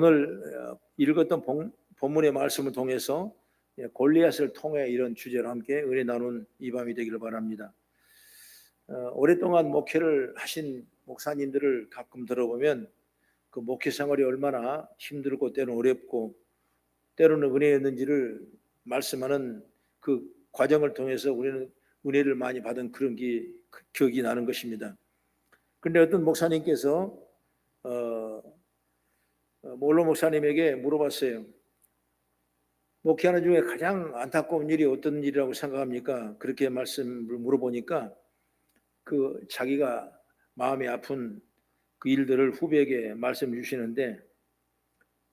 오늘 읽었던 본문의 말씀을 통해서 골리앗을 통해 이런 주제로 함께 은혜 나눈 이 밤이 되기를 바랍니다. 오랫동안 목회를 하신 목사님들을 가끔 들어보면 그 목회 생활이 얼마나 힘들고 때로는 어렵고 때로는 은혜였는지를 말씀하는 그 과정을 통해서 우리는 은혜를 많이 받은 그런 기억이 나는 것입니다. 그런데 어떤 목사님께서 몰로 목사님에게 물어봤어요. 목회하는 중에 가장 안타까운 일이 어떤 일이라고 생각합니까? 그렇게 말씀을 물어보니까 그 자기가 마음이 아픈 그 일들을 후배에게 말씀 주시는데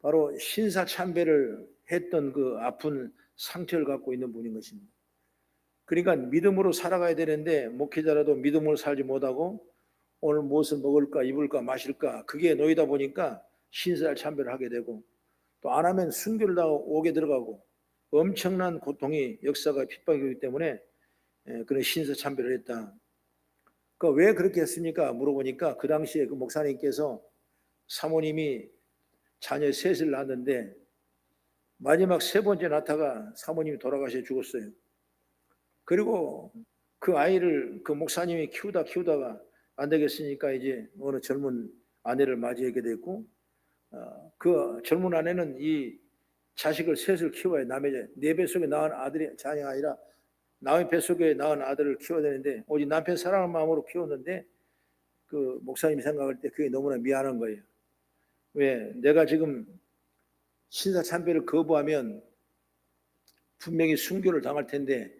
바로 신사참배를 했던 그 아픈 상처를 갖고 있는 분인 것입니다. 그러니까 믿음으로 살아가야 되는데 목회자라도 믿음으로 살지 못하고 오늘 무엇을 먹을까 입을까 마실까 그게 놓이다 보니까 신사참배를 하게 되고 또 안 하면 순교를 당하고 옥에 들어가고 엄청난 고통이 역사가 핍박이기 때문에 그런 신사참배를 했다. 왜 그렇게 했습니까? 물어보니까 그 당시에 그 목사님께서 사모님이 자녀 셋을 낳았는데 마지막 세 번째 낳다가 사모님이 돌아가셔 죽었어요. 그리고 그 아이를 그 목사님이 키우다가 안 되겠으니까 이제 어느 젊은 아내를 맞이하게 됐고 그 젊은 아내는 이 자식을 셋을 키워야 남의 내 뱃속에 낳은 아들이 자녀가 아니라 남의 뱃속에 낳은 아들을 키워야 되는데 오직 남편 사랑하는 마음으로 키웠는데 그 목사님이 생각할 때 그게 너무나 미안한 거예요. 왜 내가 지금 신사참배를 거부하면 분명히 순교를 당할 텐데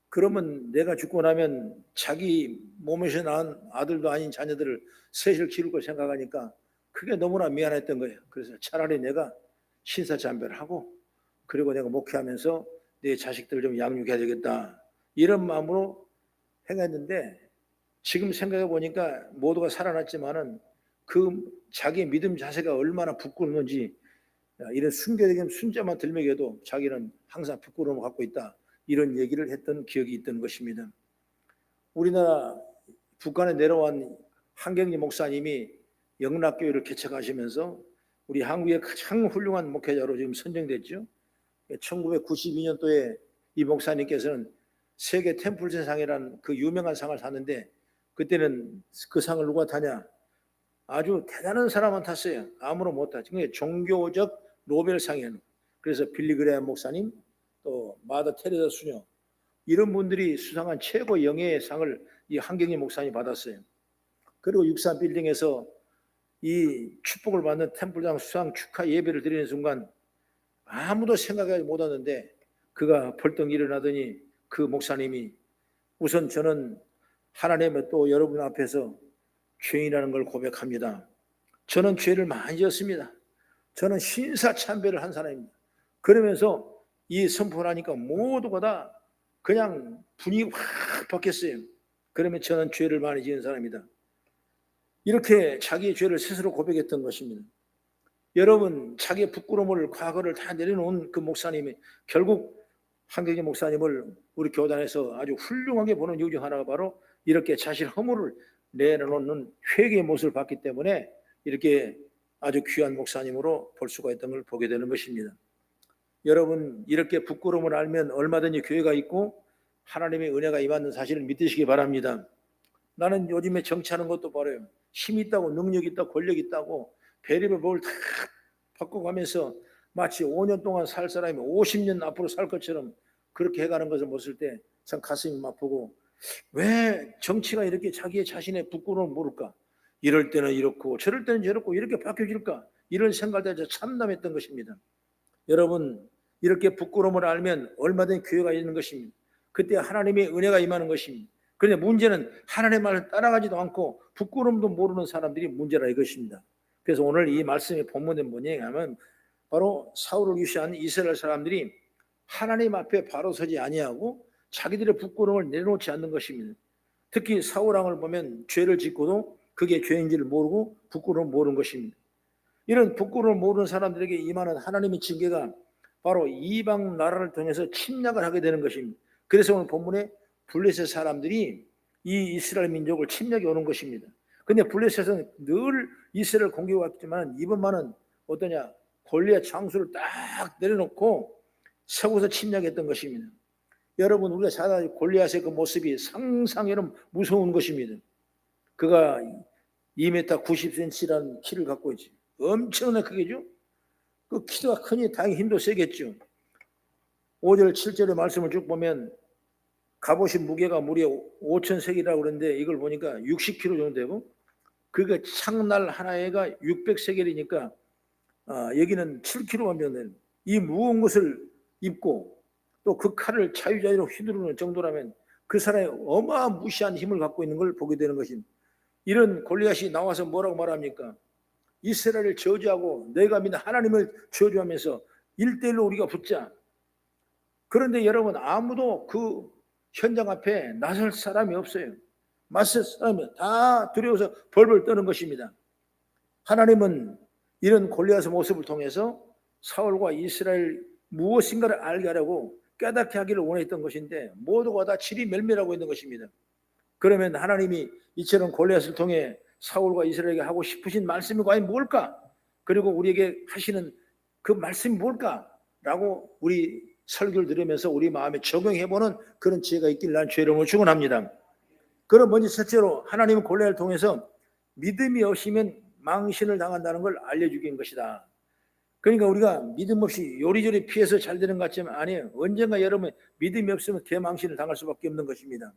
그러면 내가 죽고 나면 자기 몸에서 낳은 아들도 아닌 자녀들을 셋을 기를 걸 생각하니까 그게 너무나 미안했던 거예요. 그래서 차라리 내가 신사참배를 하고 그리고 내가 목회하면서 내 자식들을 좀 양육해야 되겠다 이런 마음으로 행했는데 지금 생각해 보니까 모두가 살아났지만은 그 자기의 믿음 자세가 얼마나 부끄러운 건지 이런 순교적인 순자만 들먹여도 자기는 항상 부끄러움을 갖고 있다 이런 얘기를 했던 기억이 있던 것입니다. 우리나라 북한에 내려온 한경리 목사님이 영락교회를 개척하시면서 우리 한국의 가장 훌륭한 목회자로 지금 선정됐죠. 1992년도에 이 목사님께서는 세계 템플전상이라는 그 유명한 상을 탔는데 그때는 그 상을 누가 타냐? 아주 대단한 사람만 탔어요. 아무로 못 타죠. 종교적 노벨상이에요. 그래서 빌리 그레엄 목사님, 또 마더 테레사 수녀 이런 분들이 수상한 최고 영예의 상을 이 한경리 목사님이 받았어요. 그리고 63 빌딩에서 이 축복을 받는 템플장 수상 축하 예배를 드리는 순간 아무도 생각하지 못하는데 그가 벌떡 일어나더니 그 목사님이 우선 저는 하나님의 또 여러분 앞에서 죄인이라는 걸 고백합니다. 저는 죄를 많이 지었습니다. 저는 신사참배를 한 사람입니다. 그러면서 이 선포를 하니까 모두가 다 그냥 분위기가 확 바뀌었어요. 그러면 저는 죄를 많이 지은 사람이다. 이렇게 자기의 죄를 스스로 고백했던 것입니다. 여러분 자기의 부끄러움을 과거를 다 내려놓은 그 목사님이 결국 한경리 목사님을 우리 교단에서 아주 훌륭하게 보는 이유 중 하나가 바로 이렇게 자신의 허물을 내려놓는 회개의 모습을 봤기 때문에 이렇게 아주 귀한 목사님으로 볼 수가 있던 걸 보게 되는 것입니다. 여러분 이렇게 부끄러움을 알면 얼마든지 교회가 있고 하나님의 은혜가 임하는 사실을 믿으시기 바랍니다. 나는 요즘에 정치하는 것도 바라요. 힘 있다고 능력 있다고 권력 있다고 배려의 법을 다 바꿔가면서 마치 5년 동안 살 사람이 50년 앞으로 살 것처럼 그렇게 해가는 것을 봤을 때 참 가슴이 아프고 왜 정치가 이렇게 자기의 자신의 부끄러움을 모를까? 이럴 때는 이렇고 저럴 때는 저렇고 이렇게 바뀌어질까? 이런 생각을 참담했던 것입니다. 여러분 이렇게 부끄러움을 알면 얼마든지 기회가 있는 것입니다. 그때 하나님의 은혜가 임하는 것입니다. 그런데 문제는 하나님의 말을 따라가지도 않고 부끄러움도 모르는 사람들이 문제라 이것입니다. 그래서 오늘 이 말씀의 본문은 뭐냐면 바로 사울을 유시한 이스라엘 사람들이 하나님 앞에 바로 서지 아니하고 자기들의 부끄러움을 내려놓지 않는 것입니다. 특히 사울왕을 보면 죄를 짓고도 그게 죄인지를 모르고 부끄러움을 모르는 것입니다. 이런 부끄러움을 모르는 사람들에게 임하는 하나님의 징계가 바로 이방 나라를 통해서 침략을 하게 되는 것입니다. 그래서 오늘 본문에 블레셋 사람들이 이 이스라엘 민족을 침략해 오는 것입니다. 그런데 블레셋은 늘 이스라엘 공격했지만 이번만은 어떠냐? 골리앗 장수를 딱 내려놓고 세워서 침략했던 것입니다. 여러분, 우리가 살아 골리앗의 그 모습이 상상처럼 무서운 것입니다. 그가 2m 90cm라는 키를 갖고 있지. 엄청나게 크겠죠? 그 키가 크니 당연히 힘도 세겠죠. 5절 7절의 말씀을 쭉 보면 갑옷이 무게가 무려 5,000세겔이라고 그러는데 이걸 보니까 60kg 정도 되고 그게 창날 하나에가 600세겔이니까 여기는 7kg만 되는 이 무거운 것을 입고 또 그 칼을 자유자유로 휘두르는 정도라면 그 사람이 어마무시한 힘을 갖고 있는 걸 보게 되는 것입니다. 이런 골리앗이 나와서 뭐라고 말합니까? 이스라엘을 저주하고 내가 믿는 하나님을 저주하면서 1대1로 우리가 붙자. 그런데 여러분, 아무도 그 현장 앞에 나설 사람이 없어요. 맞설 사람이 다 두려워서 벌벌 떠는 것입니다. 하나님은 이런 골리앗의 모습을 통해서 사울과 이스라엘 무엇인가를 알게 하려고 깨닫게 하기를 원했던 것인데 모두가 다 지리멸멸하고 있는 것입니다. 그러면 하나님이 이처럼 골리앗을 통해 사울과 이스라엘에게 하고 싶으신 말씀이 과연 뭘까? 그리고 우리에게 하시는 그 말씀이 뭘까? 라고 우리 설교를 들으면서 우리 마음에 적용해보는 그런 지혜가 있길 난 주의 이름으로 축원합니다. 그럼 먼저 첫째로 하나님은 골리앗을 통해서 믿음이 없으면 망신을 당한다는 걸 알려주긴 것이다. 그러니까 우리가 믿음 없이 요리조리 피해서 잘 되는 것 같지만 아니에요. 언젠가 여러분 믿음이 없으면 대망신을 당할 수밖에 없는 것입니다.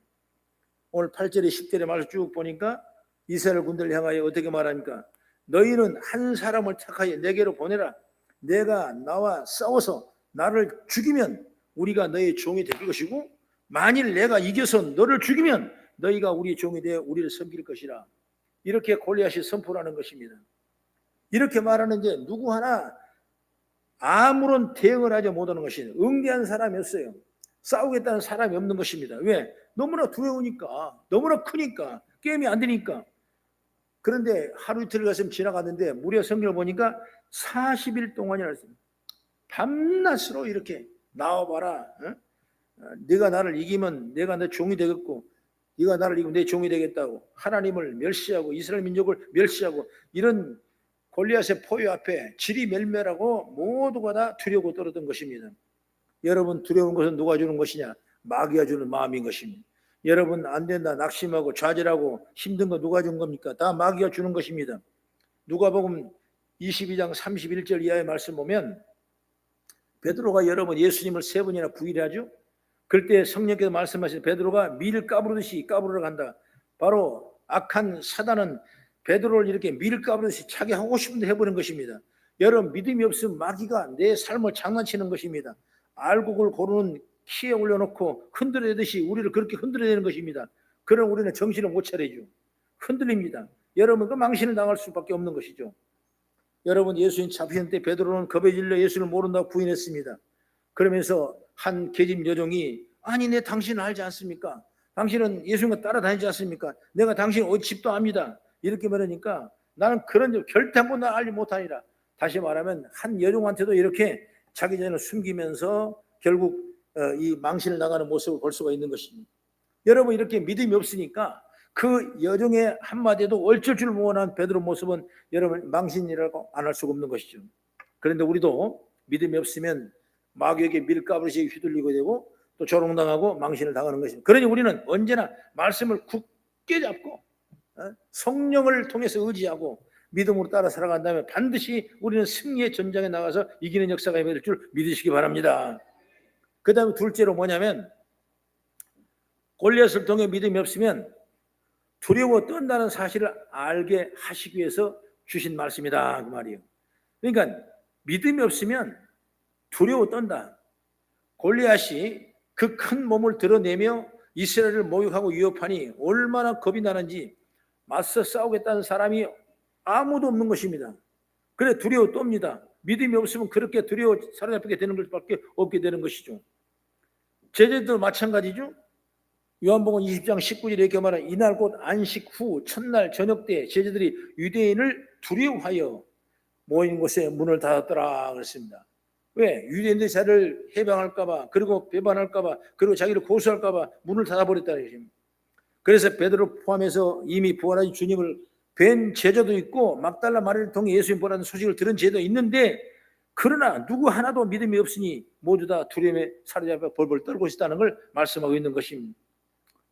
오늘 8절에 10절의 말을 쭉 보니까 이스라엘 군대를 향하여 어떻게 말합니까? 너희는 한 사람을 택하여 내게로 보내라. 내가 나와 싸워서 나를 죽이면 우리가 너의 종이 될 것이고 만일 내가 이겨서 너를 죽이면 너희가 우리의 종이 되어 우리를 섬길 것이라. 이렇게 골리앗이 선포를 하는 것입니다. 이렇게 말하는데 누구 하나 아무런 대응을 하지 못하는 것이에요. 응대한 사람이 없어요. 싸우겠다는 사람이 없는 것입니다. 왜? 너무나 두려우니까, 너무나 크니까, 게임이 안 되니까. 그런데 하루 이틀 갔으면 지나갔는데 무려 성경을 보니까 40일 동안이라 했습니다. 밤낮으로 이렇게 나와봐라. 네가 나를 이기면 내가 내 종이 되겠고 네가 나를 이기면 내 종이 되겠다고 하나님을 멸시하고 이스라엘 민족을 멸시하고 이런 골리앗의 포효 앞에 지리멸멸하고 모두가 다 두려워 떨었던 것입니다. 여러분, 두려운 것은 누가 주는 것이냐? 마귀가 주는 마음인 것입니다. 여러분, 안 된다 낙심하고 좌절하고 힘든 거 누가 준 겁니까? 다 마귀가 주는 것입니다. 누가복음 22장 31절 이하의 말씀 보면 베드로가 여러분 예수님을 3번이나 부인하죠. 그때 성령께서 말씀하신 베드로가 밀 까부르듯이 까부르러 간다. 바로 악한 사단은 베드로를 이렇게 밀 까부르듯이 자기 하고 싶은 데 해버린 것입니다. 여러분, 믿음이 없으면 마귀가 내 삶을 장난치는 것입니다. 알곡을 고르는 키에 올려놓고 흔들어내듯이 우리를 그렇게 흔들어내는 것입니다. 그럼 우리는 정신을 못 차리죠. 흔들립니다. 여러분, 그 망신을 당할 수밖에 없는 것이죠. 여러분, 예수님 잡히는 때 베드로는 겁에 질려 예수를 모른다고 부인했습니다. 그러면서 한 계집 여종이 아니 내 당신을 알지 않습니까? 당신은 예수님과 따라다니지 않습니까? 내가 당신 어디 집도 압니다. 이렇게 말하니까 나는 그런 줄 절대 한 번도 알지 못하니라. 다시 말하면 한 여종한테도 이렇게 자기 자신을 숨기면서 결국 이 망신을 나가는 모습을 볼 수가 있는 것입니다. 여러분, 이렇게 믿음이 없으니까 그 여종의 한마디에도 얼쩔 줄 모르는 베드로 모습은 여러분 망신이라고 안 할 수가 없는 것이죠. 그런데 우리도 믿음이 없으면 마귀에게 밀가부르시 휘둘리고 되고 또 조롱당하고 망신을 당하는 것입니다. 그러니 우리는 언제나 말씀을 굳게 잡고 성령을 통해서 의지하고 믿음으로 따라 살아간다면 반드시 우리는 승리의 전장에 나가서 이기는 역사가 될 줄 믿으시기 바랍니다. 그 다음에 둘째로 뭐냐면 골리앗을 통해 믿음이 없으면 두려워 떤다는 사실을 알게 하시기 위해서 주신 말씀이다 그 말이에요. 그러니까 믿음이 없으면 두려워 떤다. 골리앗이 그 큰 몸을 드러내며 이스라엘을 모욕하고 위협하니 얼마나 겁이 나는지 맞서 싸우겠다는 사람이 아무도 없는 것입니다. 그래 두려워 떱니다. 믿음이 없으면 그렇게 두려워 사로잡히게 되는 것밖에 없게 되는 것이죠. 제자들도 마찬가지죠. 요한복음 20장 19절에 이렇게 말하는 이날 곧 안식 후 첫날 저녁 때 제자들이 유대인을 두려워하여 모인 곳에 문을 닫았더라 그랬습니다. 왜? 유대인들이 자를 해방할까 봐 그리고 배반할까 봐 그리고 자기를 고소할까 봐 문을 닫아버렸다는 것입니다. 그래서 베드로 포함해서 이미 부활하신 주님을 뵌 제자도 있고 막달라 마리를 통해 예수님 보라는 소식을 들은 제자도 있는데, 그러나 누구 하나도 믿음이 없으니 모두 다 두려움에 사로잡혀 벌벌 떨고 있다는 걸 말씀하고 있는 것입니다.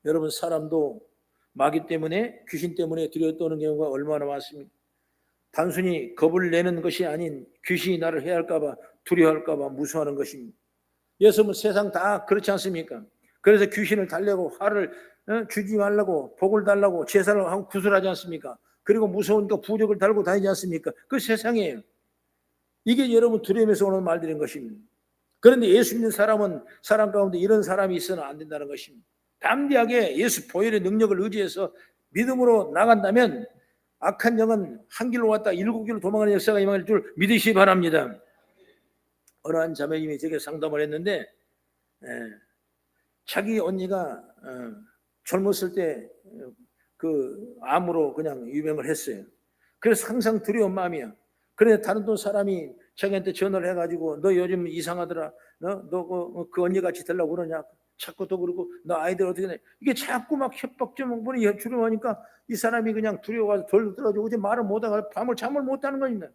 여러분, 사람도 마귀 때문에, 귀신 때문에 두려워 떠는 경우가 얼마나 많습니까? 단순히 겁을 내는 것이 아닌 귀신이 나를 해할까 봐, 두려워할까 봐 무서워하는 것입니다. 예수님은 세상 다 그렇지 않습니까? 그래서 귀신을 달래고 화를 주지 말라고, 복을 달라고 제사를 하고 구슬하지 않습니까? 그리고 무서우니까 부적을 달고 다니지 않습니까? 그 세상이에요. 이게 여러분 두려움에서 오는 말들인 것입니다. 그런데 예수 믿는 사람은 사람 가운데 이런 사람이 있어는 안 된다는 것입니다. 담대하게 예수 보혈의 능력을 의지해서 믿음으로 나간다면 악한 영은 한 길로 왔다 7길로 도망가는 역사가 임할 줄 믿으시기 바랍니다. 어느 한 자매님이 제게 상담을 했는데, 자기 언니가 젊었을 때 그 암으로 그냥 유명을 했어요. 그래서 항상 두려운 마음이야. 그런데 다른 또 사람이 자기한테 전화를 해가지고 너 요즘 이상하더라, 너 그 언니 같이 되려고 그러냐, 자꾸 또 그러고 너 아이들 어떻게 돼? 이게 자꾸 막 협박점 보니 주름하니까 이 사람이 그냥 두려워서 덜 떨어지고 이제 말을 못하고 밤을 잠을 못 자는 겁니다.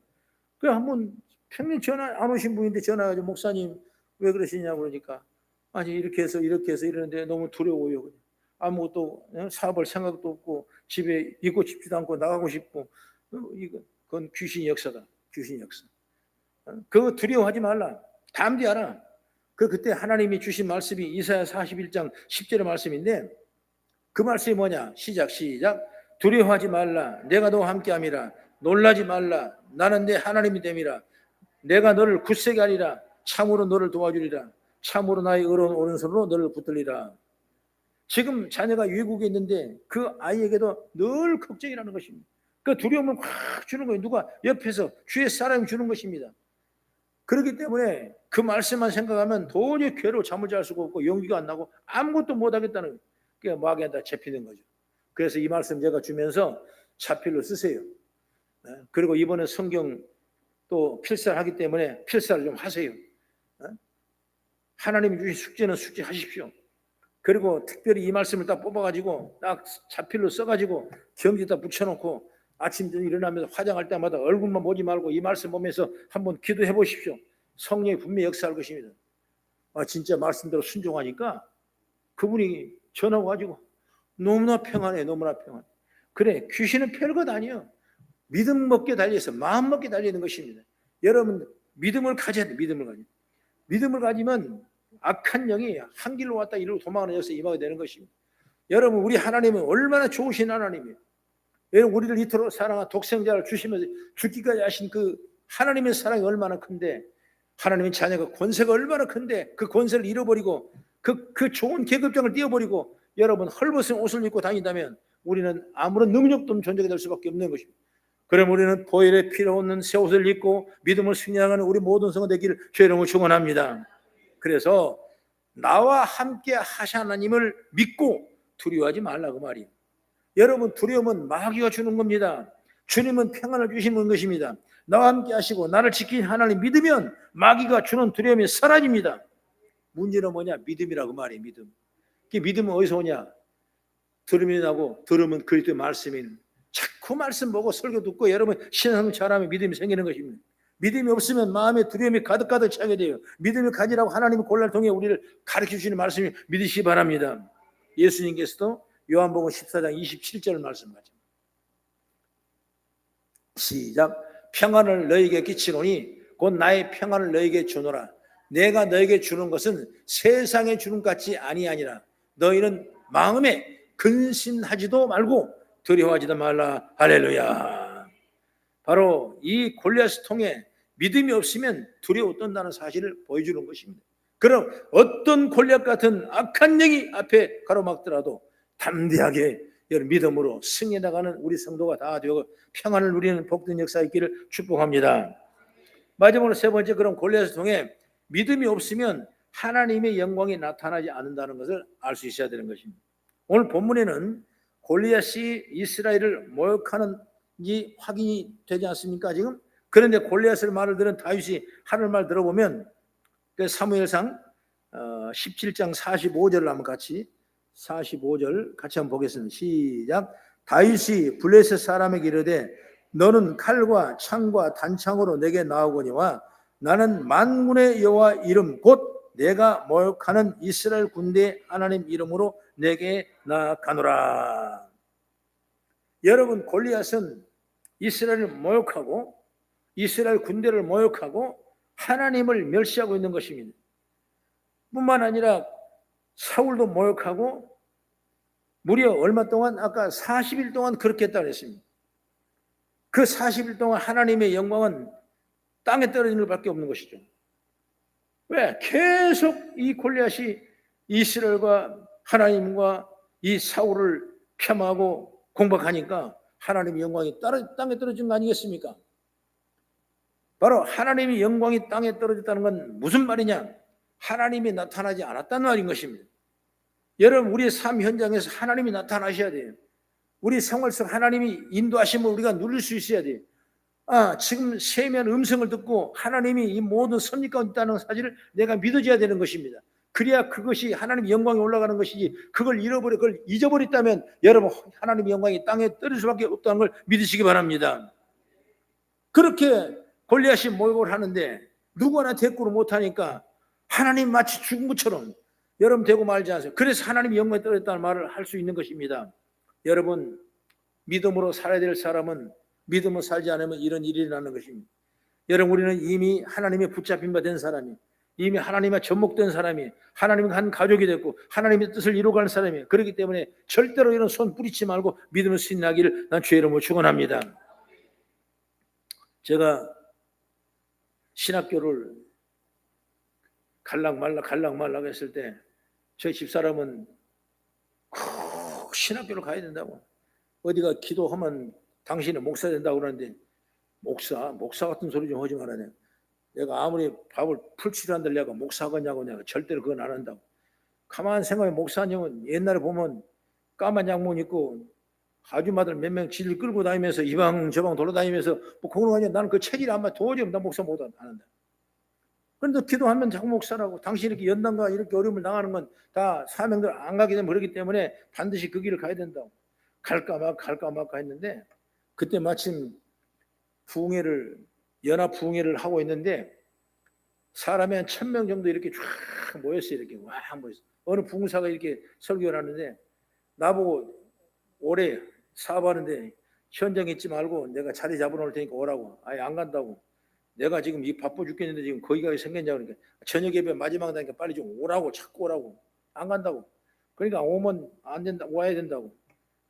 그 한번 평생 전화 안 오신 분인데 전화해가지고 목사님 왜 그러시냐고 그러니까, 아니 이렇게 해서 이러는데 너무 두려워요. 아무것도 사업할 생각도 없고 집에 있고 싶지도 않고 나가고 싶고, 그건 귀신 역사다. 귀신 역사. 그거 두려워하지 말라. 담대하라. 그때 하나님이 주신 말씀이 이사야 41장 10절의 말씀인데, 그 말씀이 뭐냐? 시작. 두려워하지 말라. 내가 너와 함께함이라. 놀라지 말라. 나는 내 하나님이 됨이라. 내가 너를 굳세게 하리라. 참으로 너를 도와주리라. 참으로 나의 의로운 오른손으로 너를 붙들리라. 지금 자녀가 외국에 있는데 그 아이에게도 늘 걱정이라는 것입니다. 그 두려움을 확 주는 거예요. 누가 옆에서 주의 사람이 주는 것입니다. 그렇기 때문에 그 말씀만 생각하면 도저히 괴로워 잠을 잘 수가 없고 용기가 안 나고 아무것도 못하겠다는 거예요. 그게 마귀한테 잡히는 거죠. 그래서 이 말씀 제가 주면서 자필로 쓰세요. 그리고 이번에 성경 또 필사를 하기 때문에 필사를 좀 하세요. 하나님이 주신 숙제는 숙제하십시오. 그리고 특별히 이 말씀을 딱 뽑아가지고 딱 자필로 써가지고 경지에다 붙여놓고 아침 일어나면서 화장할 때마다 얼굴만 보지 말고 이 말씀 보면서 한번 기도해 보십시오. 성령이 분명히 역사할 것입니다. 진짜 말씀대로 순종하니까 그분이 전화 와가지고 너무나 평안해. 너무나 평안해. 그래, 귀신은 별것 아니에요. 믿음 먹게 달려서 마음 먹게 달리는 것입니다. 여러분 믿음을 가져야 돼. 믿음을 가지면 악한 영이 한 길로 왔다 이리로 도망가는 역사에 임하게 되는 것입니다. 여러분 우리 하나님은 얼마나 좋으신 하나님이에요. 여러분 우리를 이토록 사랑한 독생자를 주시면서 죽기까지 하신 그 하나님의 사랑이 얼마나 큰데, 하나님의 자녀가 권세가 얼마나 큰데 그 권세를 잃어버리고 그 좋은 계급장을 띄워버리고 여러분 헐벗은 옷을 입고 다닌다면 우리는 아무런 능력도 없는 존재가 될 수밖에 없는 것입니다. 그럼 우리는 보혈의 피로 얻는 새 옷을 입고 믿음을 승리하는 우리 모든 성도 되기를 주의 이름으로 축원합니다. 그래서 나와 함께 하신 하나님을 믿고 두려워하지 말라 그 말이에요. 여러분 두려움은 마귀가 주는 겁니다. 주님은 평안을 주시는 것입니다. 나와 함께 하시고 나를 지키는 하나님 믿으면 마귀가 주는 두려움이 사라집니다. 문제는 뭐냐? 믿음이라고 말이에요. 그 믿음은 어디서 오냐? 들음이 나고 들으면 그리스도의 말씀이, 자꾸 말씀 보고 설교 듣고 여러분 신앙 잘하면 믿음이 생기는 것입니다. 믿음이 없으면 마음에 두려움이 가득 차게 돼요. 믿음을 가지라고 하나님의 곤란을 통해 우리를 가르쳐 주시는 말씀이 믿으시기 바랍니다. 예수님께서도 요한복음 14장 27절 말씀하죠. 시작. 평안을 너에게 끼치노니 곧 나의 평안을 너에게 주노라. 내가 너에게 주는 것은 세상에 주는 것 같이 아니하니라. 너희는 마음에 근심하지도 말고 두려워하지도 말라. 할렐루야. 바로 이 골리앗을 통해 믿음이 없으면 두려워 떤다는 사실을 보여주는 것입니다. 그럼 어떤 골리앗 같은 악한 영이 앞에 가로막더라도 담대하게 믿음으로 승리해 나가는 우리 성도가 다 되어 평안을 누리는 복된 역사 있기를 축복합니다. 마지막으로 세 번째, 그럼 골리앗을 통해 믿음이 없으면 하나님의 영광이 나타나지 않는다는 것을 알 수 있어야 되는 것입니다. 오늘 본문에는 골리앗이 이스라엘을 모욕하는지 확인이 되지 않습니까 지금? 그런데 골리앗을 말을 들은 다윗이 하는 말 들어보면 사무엘상 17장 45절을 한번 같이 45절 같이 한번 보겠습니다. 시작. 다윗이 블레셋 사람에게 이르되 너는 칼과 창과 단창으로 내게 나오거니와 나는 만군의 여호와 이름 곧 내가 모욕하는 이스라엘 군대 하나님 이름으로 내게 나아가노라. 여러분, 골리앗은 이스라엘을 모욕하고 이스라엘 군대를 모욕하고 하나님을 멸시하고 있는 것입니다. 뿐만 아니라 사울도 모욕하고 무려 얼마 동안, 아까 40일 동안 그렇게 했다고 했습니다. 그 40일 동안 하나님의 영광은 땅에 떨어지는 것밖에 없는 것이죠. 왜? 계속 이 골리앗이 이스라엘과 하나님과 이 사울을 폄하하고 공박하니까 하나님의 영광이 땅에 떨어진 거 아니겠습니까? 바로 하나님의 영광이 땅에 떨어졌다는 건 무슨 말이냐? 하나님이 나타나지 않았다는 말인 것입니다. 여러분, 우리의 삶 현장에서 하나님이 나타나셔야 돼요. 우리 생활 속 하나님이 인도하심을 우리가 누릴 수 있어야 돼요. 지금 세미한 음성을 듣고 하나님이 이 모든 섭리 가운데 있다는 사실을 내가 믿어줘야 되는 것입니다. 그래야 그것이 하나님의 영광이 올라가는 것이지, 그걸 그걸 잊어버렸다면 여러분, 하나님의 영광이 땅에 떨어질 수밖에 없다는 걸 믿으시기 바랍니다. 그렇게 골리앗이 모욕을 하는데 누구나 대꾸를 못하니까 하나님 마치 죽은 것처럼 여러분 되고 말지 않으세요. 그래서 하나님의 영광이 떨어졌다는 말을 할 수 있는 것입니다. 여러분, 믿음으로 살아야 될 사람은 믿음으로 살지 않으면 이런 일이 일어나는 것입니다. 여러분, 우리는 이미 하나님의 붙잡힌 바 된 사람이, 이미 하나님의 접목된 사람이, 하나님과 한 가족이 됐고 하나님의 뜻을 이루어가는 사람이, 그렇기 때문에 절대로 이런 손 뿌리지 말고 믿음을 신나기를 난 주의 이름으로 축원합니다. 제가 신학교를 갈락말락 했을 때 저희 집사람은 꼭 신학교를 가야 된다고, 어디가 기도하면 당신은 목사 된다고 그러는데 목사 같은 소리 좀 하지 말아야. 내가 아무리 밥을 풀칠을 한들 내가 목사 하겠냐고, 내가 절대로 그건 안 한다고. 가만 생각해, 목사님은 옛날에 보면 까만 양문 입고 아줌마들 몇 명 질 끌고 다니면서 이방 저방 돌아다니면서 뭐 그런 거 아니야. 나는 그 체질이 아마 도저히 나 목사 못 한다. 그런데 기도하면 자꾸 목사라고. 당신이 이렇게 연단과 이렇게 어려움을 당하는 건 다 사명들 안 가게 되면 그렇기 때문에 반드시 그 길을 가야 된다고. 갈까 말까 했는데 그때 마침 연합 부흥회를 하고 있는데 사람이 한 1000명 정도 이렇게 쫙 모였어요. 이렇게 와 모였어요. 어느 부흥사가 이렇게 설교를 하는데 나보고 올해 사업하는데 현장에 있지 말고 내가 자리 잡아놓을 테니까 오라고. 아예 안 간다고. 내가 지금 이 바빠 죽겠는데 지금 거기 가게 생겼냐고. 그러니까 저녁 예배 마지막 날이니까 빨리 좀 오라고, 자꾸 오라고. 안 간다고. 그러니까 오면 안 된다, 와야 된다고.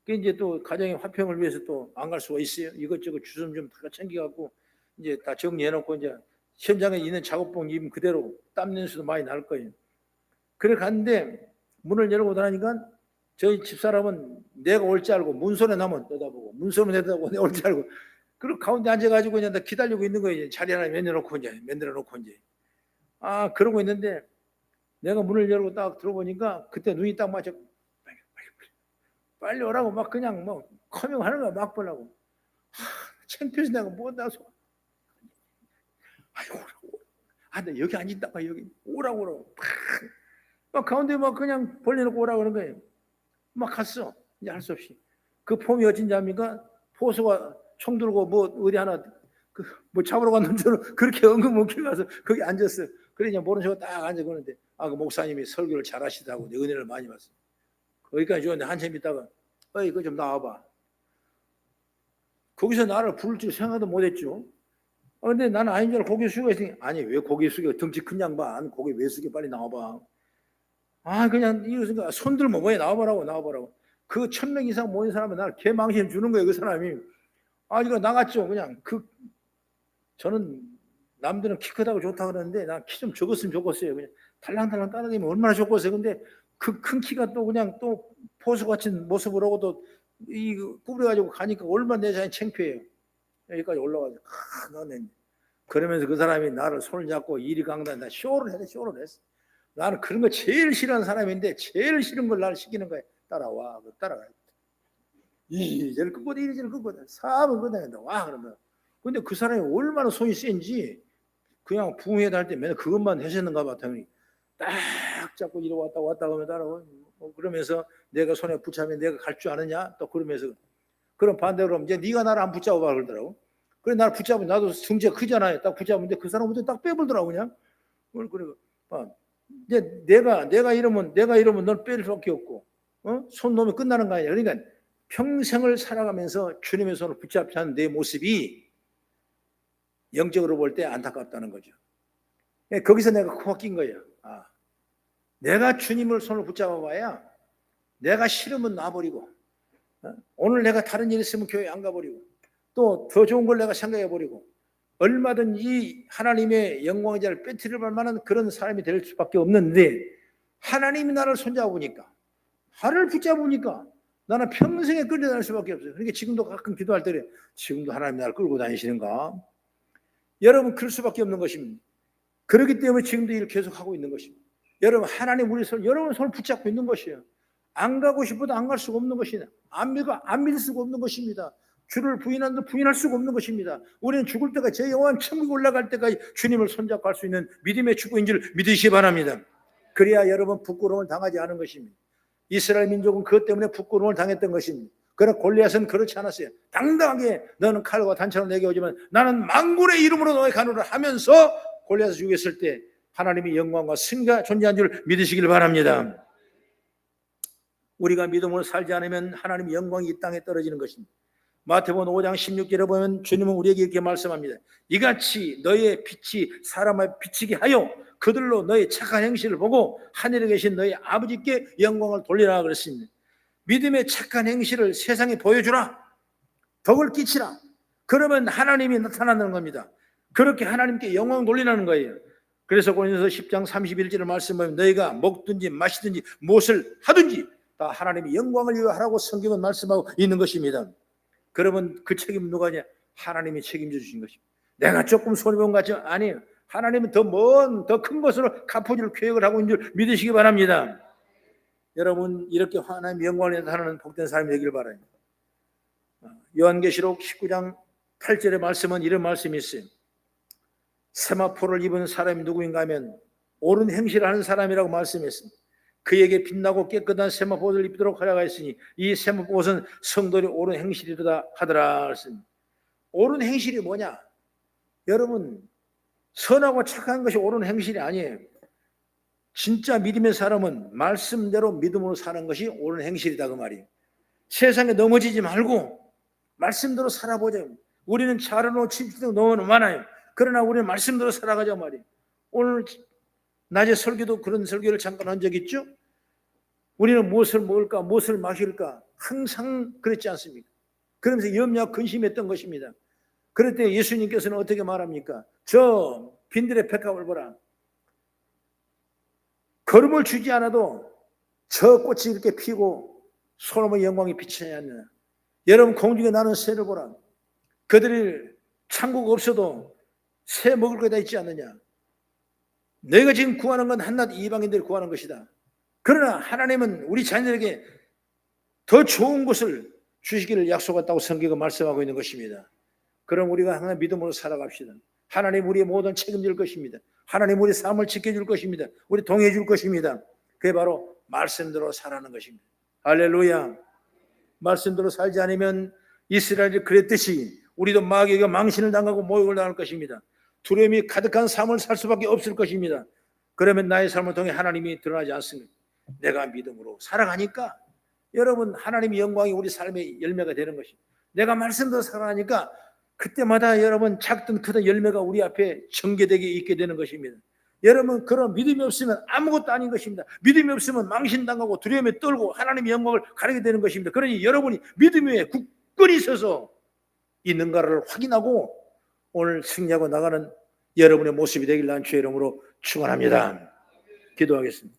그 이제 또 가정의 화평을 위해서 또 안 갈 수가 있어요. 이것저것 주섬 좀 다 챙겨갖고 이제 다 정리해놓고 이제 현장에 있는 작업복 입으면 그대로 땀 냄새도 많이 날 거예요. 그래 갔는데 문을 열고 나니까 저희 집사람은 내가 올 줄 알고 문소리 나면 떠다보고, 문소리 내다보고 내가 올 줄 알고, 그리고 가운데 앉아가지고 그냥 다 기다리고 있는 거예요. 자리 하나 만들어놓고 이제. 그러고 있는데 내가 문을 열고 딱 들어보니까 그때 눈이 딱 맞아. 빨리 오라고 막 그냥 뭐 커밍하는 거야. 막 보려고. 창피해서 내가 뭐 나서. 오라고. 나 여기 앉았다가 여기 오라고. 막 가운데 막 그냥 벌려놓고 오라고 그러는 거예요. 막 갔어. 이제 할 수 없이. 그 폼이 어쩐지 합니까? 포수가 총 들고 뭐 어디 하나 뭐 잡으러 갔는데도 그렇게 엉금엉금 가서 거기 앉았어요. 그래 그냥 모른 척 딱 앉아 그러는데 그 목사님이 설교를 잘하시다고 내 은혜를 많이 받았어요. 거기까지 주었는데 한참 있다가 이거 좀 나와봐. 거기서 나를 부를 줄 생각도 못했죠. 근데 나는 아닌 줄 알고 고개 숙여 있으니, 아니 왜 고개 숙여, 덩치 큰 양반 고개 왜 숙여, 빨리 나와봐. 그냥 이러니까 손 들면 뭐해, 나와보라고. 그 1000명 이상 모인 사람은 나를 개망신 주는 거예요. 그 사람이. 이거 나갔죠. 그냥 저는 남들은 키 크다고 좋다 그러는데 난 키 좀 적었으면 좋겠어요. 그냥 달랑달랑 따라다니면 얼마나 좋겠어요. 근데 그 큰 키가 또 그냥 또 포수 같은 모습을 하고 또 꾸부려가지고 가니까 얼마나 내 자신 창피해요. 여기까지 올라가서 너는. 그러면서 그 사람이 나를 손을 잡고 이리 강단다 쇼를 했어. 나는 그런 거 제일 싫어하는 사람인데 제일 싫은 걸 나를 시키는 거야. 따라와. 따라가. 이리저리 끄고다 이리저리 끄고다 사업을 끄다닌다. 와 그러면. 근데 그 사람이 얼마나 손이 센지 그냥 부흥회 다닐 때 맨날 그것만 하셨는가 봐. 당연히 딱 잡고 이리 왔다 가면 따라와. 그러면서 내가 손에 붙잡으면 내가 갈 줄 아느냐? 또 그러면서 그럼 반대로 그러면 이제 네가 나를 안 붙잡아봐 그러더라고. 그래 나를 붙잡으면 나도 등치가 크잖아요. 딱 붙잡는데 그 사람한테 딱 빼버더라고 그냥. 그래 이제 내가 이러면 널 뺄 수밖에 없고, 손 놓으면 끝나는 거 아니야. 그러니까 평생을 살아가면서 주님의 손을 붙잡지 않은 내 모습이 영적으로 볼 때 안타깝다는 거죠. 거기서 내가 코가 낀 거예요. 내가 주님을 손을 붙잡아 봐야 내가 싫으면 놔버리고, 오늘 내가 다른 일 있으면 교회 안 가버리고, 또 더 좋은 걸 내가 생각해 버리고, 얼마든지 하나님의 영광의 자를 빼뜨릴 만한 그런 사람이 될 수밖에 없는데, 하나님이 나를 손잡으니까, 나를 붙잡으니까 나는 평생에 끌려다닐 수밖에 없어요. 그러니까 지금도 가끔 기도할 때 지금도 하나님 나를 끌고 다니시는가? 여러분 그럴 수밖에 없는 것입니다. 그렇기 때문에 지금도 일을 계속하고 있는 것입니다. 여러분 하나님 여러분 손을 붙잡고 있는 것이에요. 안 가고 싶어도 안 갈 수가 없는 것이냐? 안 믿을 수가 없는 것입니다. 주를 부인한다 부인할 수가 없는 것입니다. 우리는 죽을 때까지 제 영원 천국에 올라갈 때까지 주님을 손잡고 갈 수 있는 믿음의 축복인 줄 믿으시기 바랍니다. 그래야 여러분 부끄러움을 당하지 않은 것입니다. 이스라엘 민족은 그것 때문에 부끄러움을 당했던 것입니다. 그러나 골리앗은 그렇지 않았어요. 당당하게 너는 칼과 단창을 내게 오지만 나는 만군의 이름으로 너의 간호를 하면서 골리앗을 죽였을 때 하나님의 영광과 승리가 존재한 줄 믿으시길 바랍니다. 우리가 믿음으로 살지 않으면 하나님의 영광이 이 땅에 떨어지는 것입니다. 마태복음 5장 16절에 보면 주님은 우리에게 이렇게 말씀합니다. 이같이 너의 빛이 사람을 비치게 하여 그들로 너의 착한 행실을 보고 하늘에 계신 너의 아버지께 영광을 돌리라 그랬습니다. 믿음의 착한 행실을 세상에 보여주라. 덕을 끼치라. 그러면 하나님이 나타나는 겁니다. 그렇게 하나님께 영광을 돌리라는 거예요. 그래서 고린도서 10장 31절의 말씀은 너희가 먹든지 마시든지 무엇을 하든지 다 하나님의 영광을 위하여 하라고 성경은 말씀하고 있는 것입니다. 그러면 그 책임은 누가 하냐? 하나님이 책임져 주신 것입니다. 내가 조금 손해본 것 같죠? 아니에요. 하나님은 더 큰 것으로 갚아줄 계획을 하고 있는 줄 믿으시기 바랍니다. 여러분 이렇게 하나님의 영광을 나타나는 복된 사람이 되길 바라요. 요한계시록 19장 8절의 말씀은 이런 말씀이 있어요. 세마포를 입은 사람이 누구인가 하면 옳은 행실을 하는 사람이라고 말씀했습니다. 그에게 빛나고 깨끗한 세마포옷을 입도록 하라고 했으니 이 세마포옷은 성도의 옳은 행실이다 하더라. 옳은 행실이 뭐냐? 여러분 선하고 착한 것이 옳은 행실이 아니에요. 진짜 믿음의 사람은 말씀대로 믿음으로 사는 것이 옳은 행실이다 그 말이에요. 세상에 넘어지지 말고 말씀대로 살아보자. 우리는 잘하고 친구도 너무 많아요. 그러나 우리는 말씀대로 살아가자 말이에요. 오늘 낮에 설교도 그런 설교를 잠깐 한 적 있죠? 우리는 무엇을 먹을까 무엇을 마실까 항상 그랬지 않습니까? 그러면서 염려 근심했던 것입니다. 그럴 때 예수님께서는 어떻게 말합니까? 저 빈들의 백합을 보라. 걸음을 주지 않아도 저 꽃이 이렇게 피고 솔로몬의 영광이 비치지 않느냐. 여러분 공중에 나는 새를 보라. 그들이 창고가 없어도 새 먹을 거 다 있지 않느냐. 너희가 지금 구하는 건 한낱 이방인들이 구하는 것이다. 그러나 하나님은 우리 자녀에게 더 좋은 것을 주시기를 약속했다고 성경은 말씀하고 있는 것입니다. 그럼 우리가 항상 믿음으로 살아갑시다. 하나님 우리의 모든 책임질 것입니다. 하나님 우리 삶을 지켜줄 것입니다. 우리 동의해 줄 것입니다. 그게 바로 말씀대로 살아가는 것입니다. 할렐루야. 말씀대로 살지 않으면 이스라엘이 그랬듯이 우리도 마귀에게 망신을 당하고 모욕을 당할 것입니다. 두려움이 가득한 삶을 살 수밖에 없을 것입니다. 그러면 나의 삶을 통해 하나님이 드러나지 않습니다. 내가 믿음으로 살아가니까 여러분 하나님의 영광이 우리 삶의 열매가 되는 것입니다. 내가 말씀대로 살아가니까 그때마다 여러분 작든 크든 열매가 우리 앞에 전개되게 있게 되는 것입니다. 여러분 그런 믿음이 없으면 아무것도 아닌 것입니다. 믿음이 없으면 망신당하고 두려움에 떨고 하나님의 영광을 가리게 되는 것입니다. 그러니 여러분이 믿음 위에 굳건히 서서 있는가를 확인하고 오늘 승리하고 나가는 여러분의 모습이 되길 난 주의 이름으로 축원합니다. 기도하겠습니다.